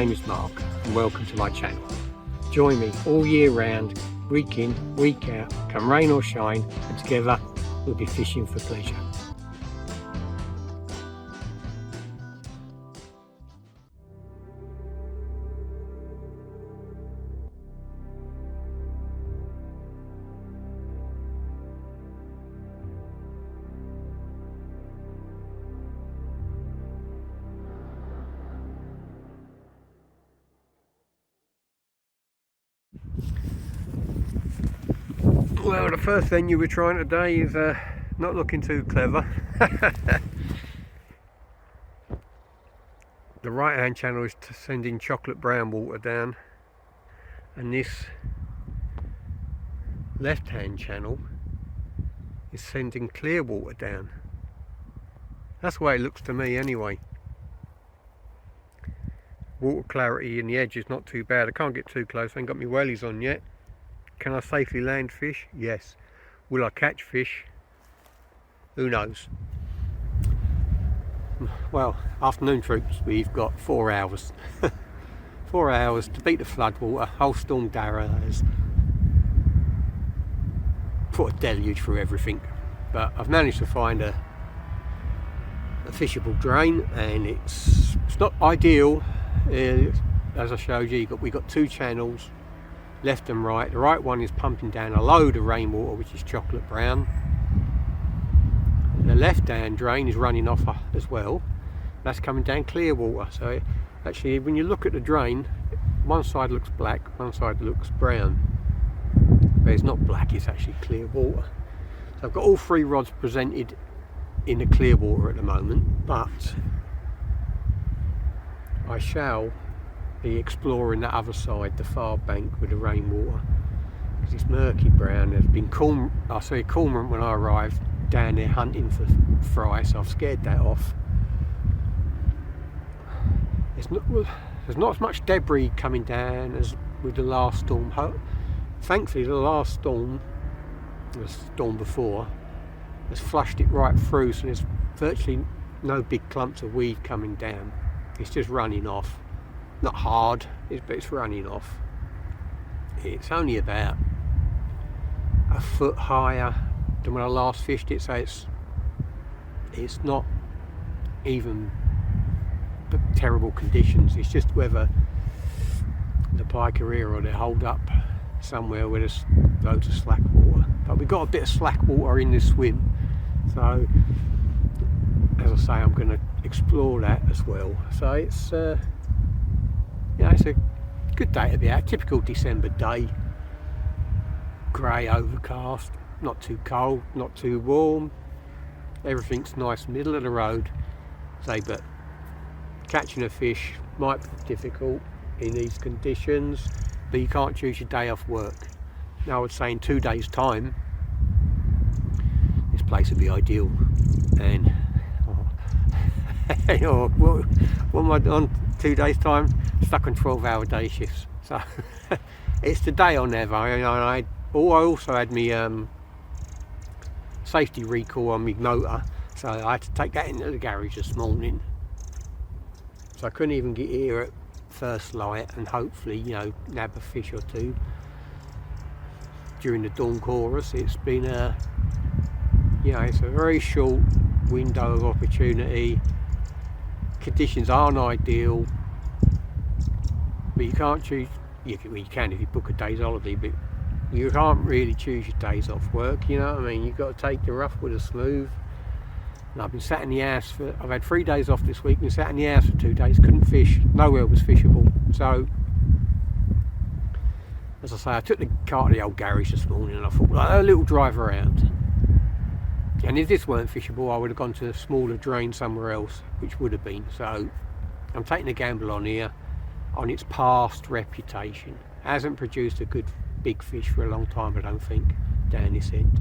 name is Mark and welcome to my channel. Join me all year round, week in, week out, come rain or shine, and together we'll be fishing for pleasure. Well, the first thing you were trying today is not looking too clever. The right hand channel is sending chocolate brown water down, and this left hand channel is sending clear water down. That's the way it looks to me anyway. Water clarity in the edge is not too bad. I can't get too close, I ain't got my wellies on yet. Can I safely land fish? Yes. Will I catch fish? Who knows? Well, afternoon troops, we've got 4 hours. 4 hours to beat the floodwater. Whole storm Dara has put a deluge through everything. But I've managed to find a fishable drain, and it's not ideal. As I showed you, we've got 2 channels, left and right. The right one is pumping down a load of rainwater, which is chocolate brown. The left hand drain is running off as well. That's coming down clear water. So actually, when you look at the drain, one side looks black, one side looks brown, but it's not black, it's actually clear water. So I've got all 3 rods presented in the clear water at the moment, but I shall be exploring that other side, the far bank with the rainwater, because it's murky brown. There's been I saw a cormorant when I arrived down there hunting for fry, so I've scared that off. There's not as much debris coming down as with the last storm. Thankfully, the last storm, the storm before, has flushed it right through, so there's virtually no big clumps of weed coming down. It's just running off. Not hard, but it's running off. It's only about a foot higher than when I last fished it, so it's not even terrible conditions. It's just whether the pike are here or they hold up somewhere where there's loads of slack water. But we've got a bit of slack water in this swim, so as I say, I'm going to explore that as well. So it's it's a good day to be out. Typical December day. Grey, overcast, not too cold, not too warm. Everything's nice, middle of the road. But catching a fish might be difficult in these conditions, but you can't choose your day off work. Now I would say in 2 days' time, this place would be ideal. And what am I on 2 days' time? Stuck on 12-hour day shifts. So it's the day or never. I also had my safety recall on my motor, so I had to take that into the garage this morning. So I couldn't even get here at first light and hopefully, nab a fish or 2 during the dawn chorus. It's been it's a very short window of opportunity. Conditions aren't ideal, but you can't choose. You can if you book a day's holiday, but you can't really choose your days off work. You know what I mean? You've got to take the rough with the smooth. And I've been sat in the house I've had 3 days off this week. Been sat in the house for 2 days. Couldn't fish. Nowhere was fishable. So, as I say, I took the car to the old garage this morning, and I thought, a little drive around. And if this weren't fishable, I would have gone to a smaller drain somewhere else, which would have been. So I'm taking a gamble on here, on its past reputation. It hasn't produced a good big fish for a long time, I don't think, down this end.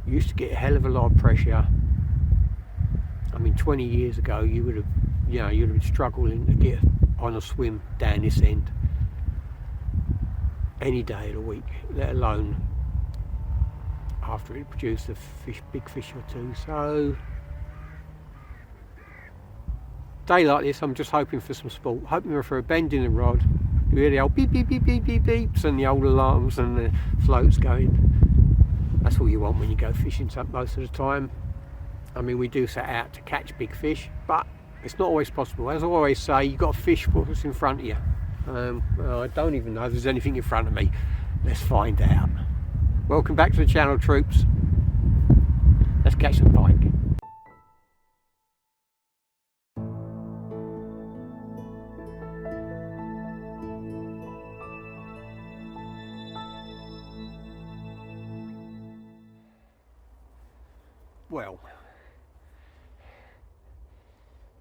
You used to get a hell of a lot of pressure. I mean, 20 years ago, you would have, you'd have been struggling to get on a swim down this end any day of the week, let alone after it produced a big fish or 2. So day like this, I'm just hoping for some sport, hoping for a bend in the rod, you hear the old beep beep beep beep beep beeps and the old alarms and the floats going. That's all you want when you go fishing most of the time. I mean, we do set out to catch big fish, but it's not always possible. As I always say, you've got to fish what's in front of you. Well, I don't even know if there's anything in front of me. Let's find out. Welcome back to the channel, troops. Let's catch some pike. Well,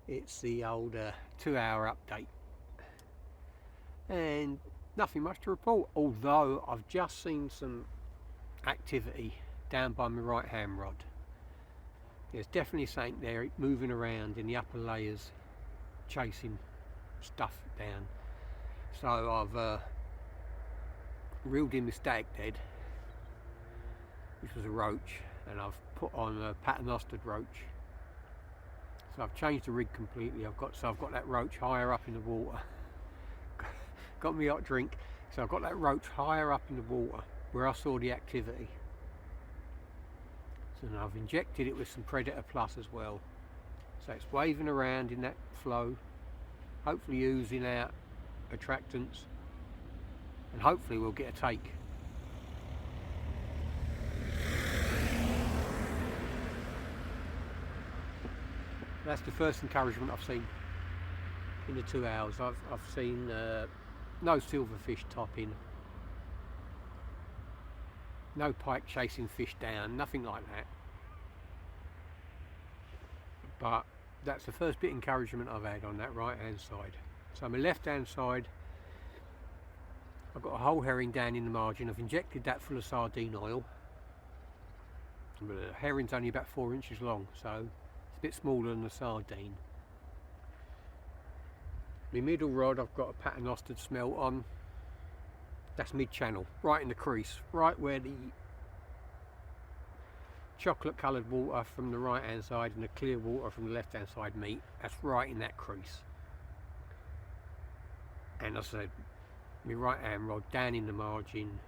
it's the old 2-hour update and nothing much to report, although I've just seen some activity down by my right hand rod. There's definitely something there moving around in the upper layers, chasing stuff down. So I've reeled in my static dead, which was a roach, and I've put on a paternostered roach. So I've changed the rig completely. I've got that roach higher up in the water. Got me hot drink, so I've got that roach higher up in the water where I saw the activity. So now I've injected it with some Predator Plus as well. So it's waving around in that flow, hopefully oozing out attractants, and hopefully we'll get a take. That's the first encouragement I've seen in the 2 hours. I've seen no silverfish topping, no pike chasing fish down, nothing like that. But that's the first bit of encouragement I've had on that right hand side. So on my left hand side, I've got a whole herring down in the margin. I've injected that full of sardine oil. The herring's only about 4 inches long, so it's a bit smaller than the sardine. My middle rod, I've got a paternostered smelt on. That's mid-channel, right in the crease, right where the chocolate coloured water from the right hand side and the clear water from the left hand side meet. That's right in that crease. And as I said, my right hand rod down in the margin,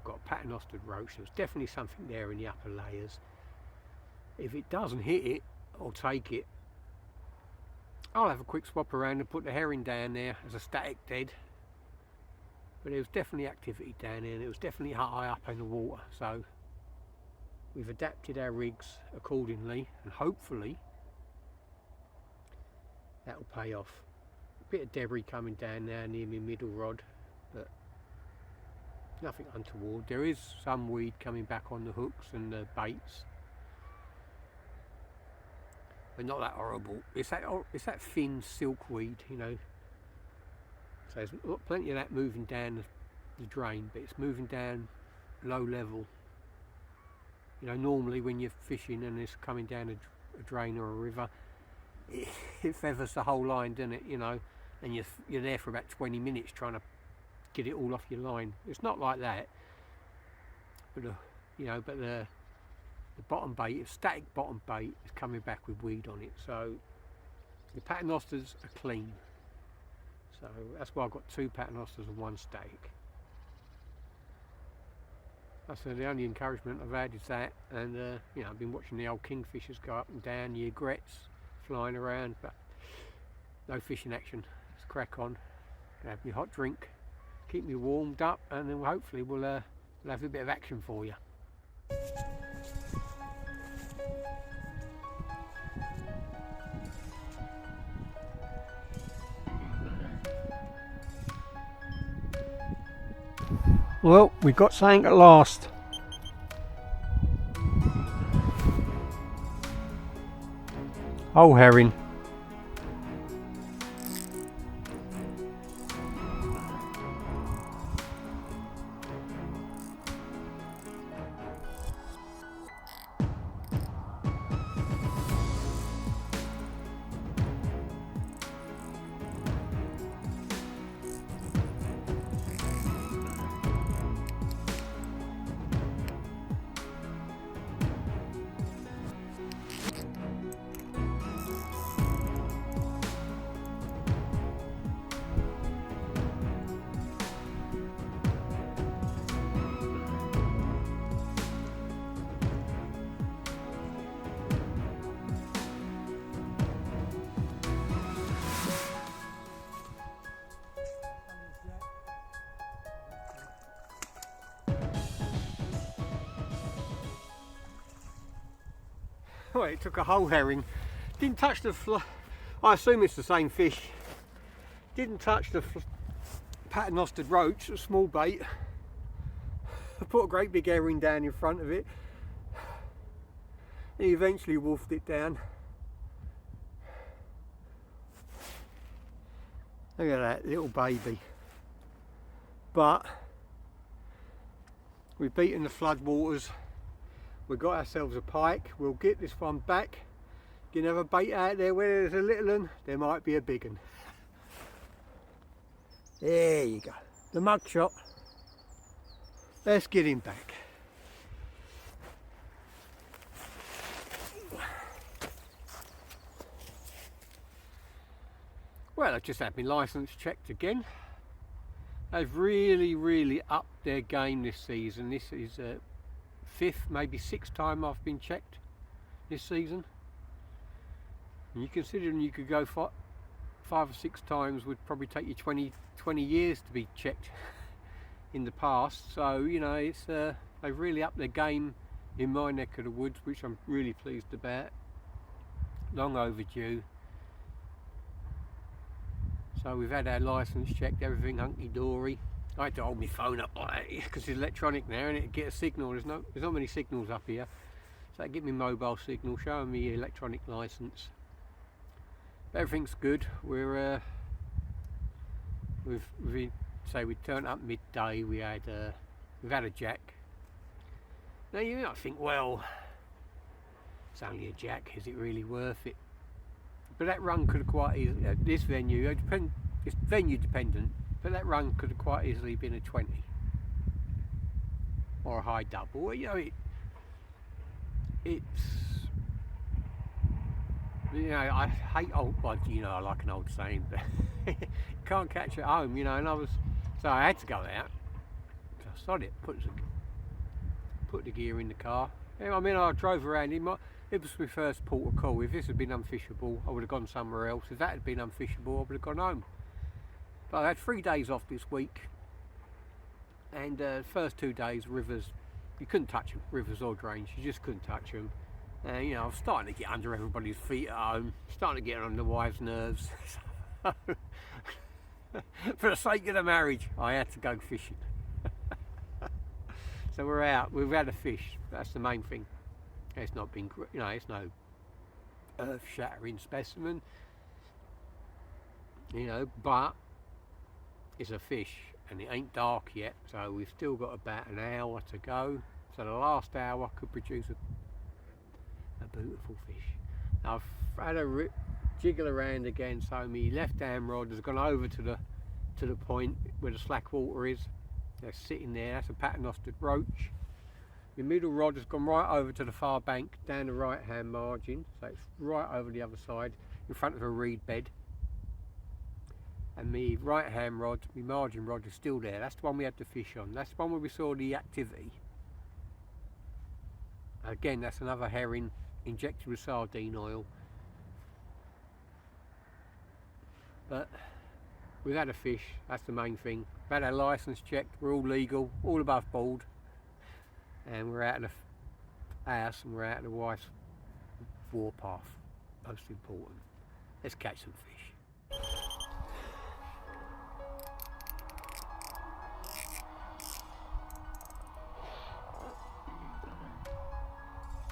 got a paternostered roach. There's definitely something there in the upper layers. If it doesn't hit it or take it, I'll have a quick swap around and put the herring down there as a static dead. But there was definitely activity down there, and it was definitely high up in the water. So we've adapted our rigs accordingly, and hopefully that'll pay off. A bit of debris coming down now near my middle rod, but nothing untoward. There is some weed coming back on the hooks and the baits, but not that horrible. It's that thin silkweed, you know. So there's plenty of that moving down the drain, but it's moving down low level. You know, normally when you're fishing and it's coming down a drain or a river, it feathers the whole line, doesn't it? You know, and you're there for about 20 minutes trying to get it all off your line. It's not like that, but you know, but the bottom bait, a static bottom bait, is coming back with weed on it. So the paternosters are clean. So that's why I've got 2 paternosters and 1 static. That's the only encouragement I've had is that, and you know, I've been watching the old kingfishers go up and down, the egrets flying around, but no fishing action. Let's crack on. Gonna have my hot drink, keep me warmed up, and then hopefully we'll have a bit of action for you. Well, we got something at last. Whole herring. Well, it took a whole herring. Didn't touch the I assume it's the same fish. Didn't touch the paternostered roach, a small bait. I put a great big herring down in front of it. He eventually wolfed it down. Look at that little baby. But we've beaten the flood waters. We've got ourselves a pike. We'll get this one back. You can have a bait out there where there's a little one, there might be a big one. There you go. The mug shot. Let's get him back. Well, I've just had my licence checked again. They've really upped their game this season. This is fifth, maybe sixth time I've been checked this season. And you considering you could go 5 or 6 times would probably take you 20 years to be checked in the past. So, you know, it's they've really upped their game in my neck of the woods, which I'm really pleased about. Long overdue. So we've had our licence checked, everything hunky-dory. I had to hold my phone up like that because it's electronic now and it'd get a signal. There's not many signals up here. So I get my mobile signal showing me electronic licence. Everything's good. We've we turned up midday. We've had a jack. Now you might think, well, it's only a jack. Is it really worth it? But that run could have quite easily, at this venue, it's venue dependent, but that run could have quite easily been a 20 or a high double. You know, it's, you know, I hate old, well, you know, I like an old saying, but you can't catch at home, you know, and so I had to go out. So I sod it, put the gear in the car. I mean, I drove around in it was my first port of call. If this had been unfishable, I would have gone somewhere else. If that had been unfishable, I would have gone home. But I had 3 days off this week, and the first 2 days, rivers, you couldn't touch them, rivers or drains, you just couldn't touch them. And you know, I was starting to get under everybody's feet at home, starting to get on the wives' nerves. For the sake of the marriage, I had to go fishing. So we're out, we've had a fish, that's the main thing. It's not been, you know, it's no earth-shattering specimen, you know, but it's a fish and it ain't dark yet, so we've still got about an hour to go. So the last hour could produce a beautiful fish. I've had a jiggle around again, so my left-hand rod has gone over to the point where the slack water is. They're sitting there. That's a paternostered roach. The middle rod has gone right over to the far bank down the right hand margin, so it's right over the other side in front of a reed bed. And my right hand rod, my margin rod, is still there. That's the one we had to fish on. That's the one where we saw the activity. Again, that's another herring injected with sardine oil. But we've had a fish, that's the main thing. We've had our licence checked, we're all legal, all above board. And we're out of the house and we're out of the wife's warpath, most important. Let's catch some fish.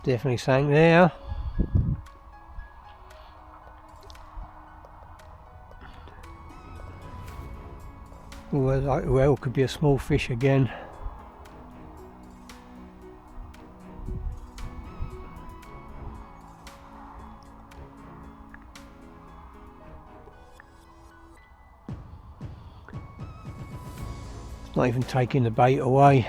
Definitely something there. Well, it could be a small fish again. Not even taking the bait away.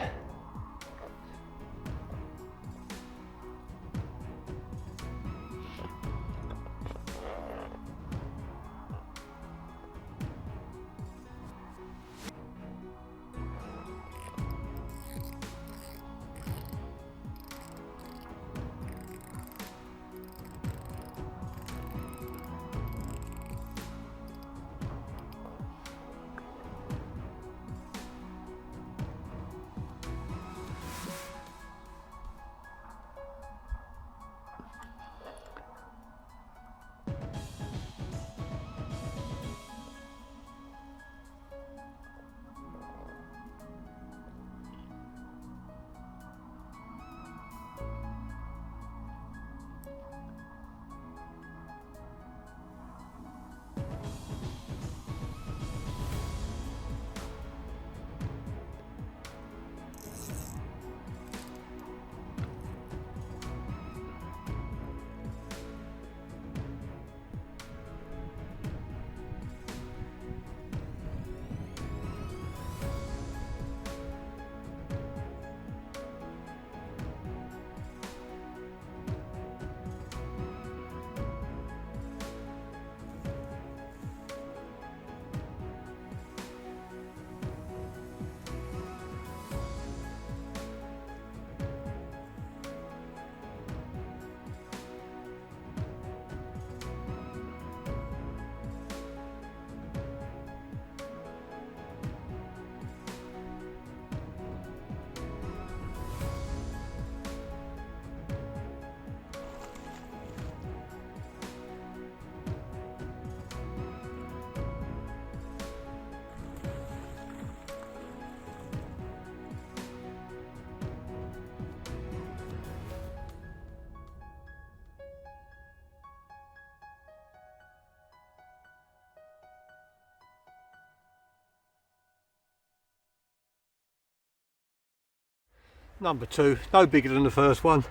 Number 2, no bigger than the first one.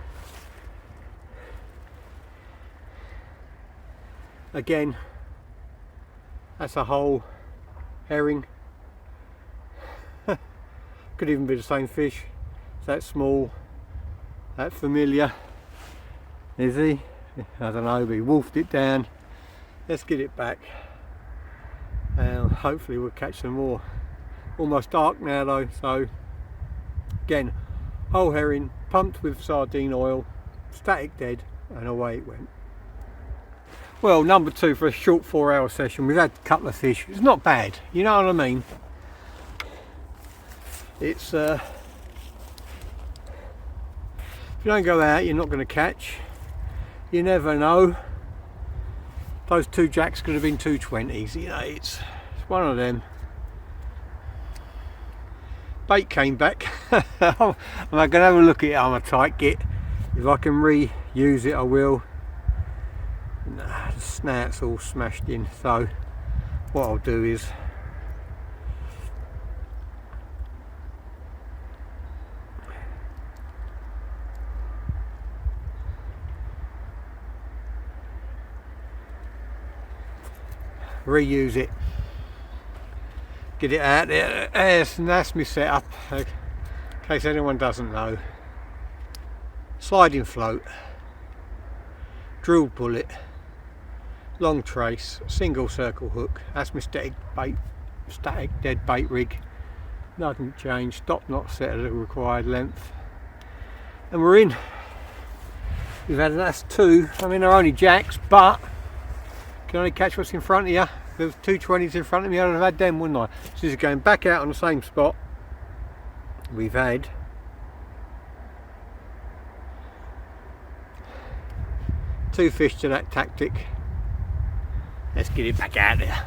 Again, that's a whole herring. Could even be the same fish. It's that small, that familiar. Is he? I don't know, but he wolfed it down. Let's get it back. And hopefully we'll catch some more. Almost dark now though, so again, whole herring, pumped with sardine oil, static dead, and away it went. Well, number 2 for a short 4-hour session. We've had a couple of fish. It's not bad, you know what I mean? It's if you don't go out, you're not going to catch. You never know. Those 2 jacks could have been 220s. You know, it's one of them. Bait came back. I'm going to have a look at it. I'm a tight git. If I can reuse it, I will. Nah, the snout's all smashed in, so what I'll do is reuse it, get it out there. That's my setup, in case anyone doesn't know. Sliding float, drill bullet, long trace, single circle hook. That's my static dead bait rig. Nothing changed. Stop knot set at the required length, and we're in. We've had, that's 2. I mean, they're only jacks, but you can only catch what's in front of you. If there was 220s in front of me, I'd have had them, wouldn't I? So this is going back out on the same spot. We've had two fish to that tactic. Let's get it back out there.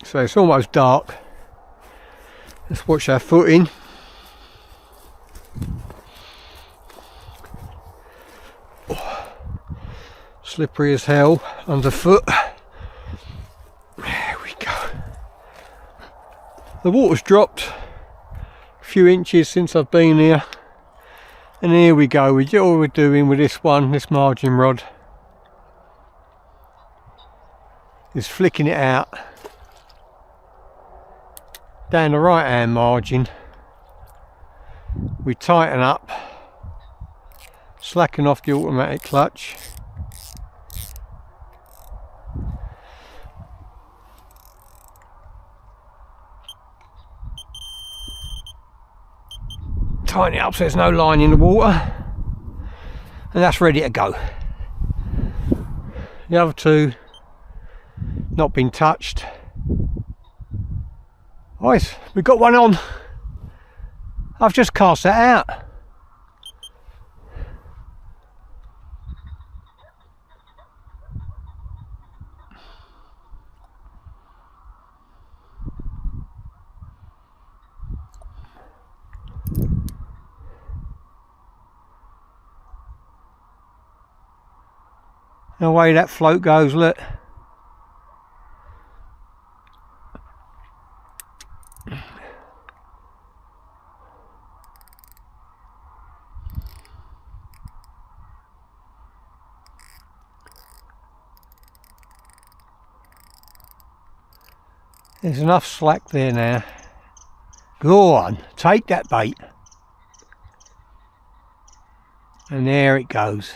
So it's almost dark. Let's watch our footing. Oh, slippery as hell underfoot. There we go. The water's dropped a few inches since I've been here. And here we go, all we're doing with this one, this margin rod, is flicking it out down the right hand margin. We tighten up, slacken off the automatic clutch, tighten it up so there's no line in the water, and that's ready to go. The other two not been touched. Right, we've got one on. I've just cast that out. The way that float goes, look. There's enough slack there now. Go on, take that bait. And there it goes.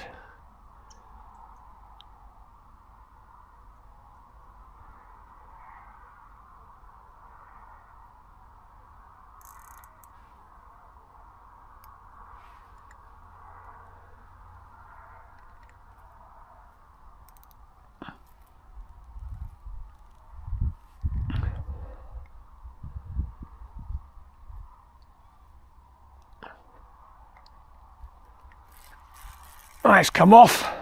Nice, come off.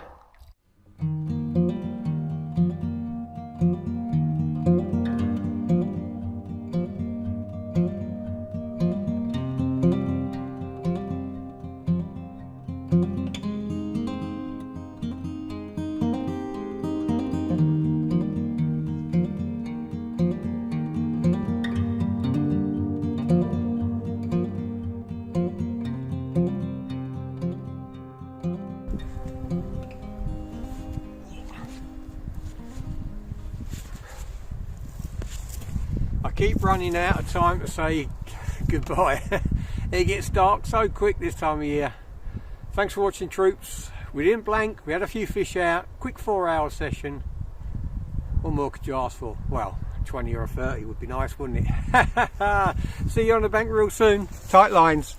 I keep running out of time to say goodbye. It gets dark so quick this time of year. Thanks for watching, troops. We didn't blank, we had a few fish out, quick 4-hour session. What more could you ask for? Well, 20 or 30 would be nice, wouldn't it? See you on the bank real soon. Tight lines.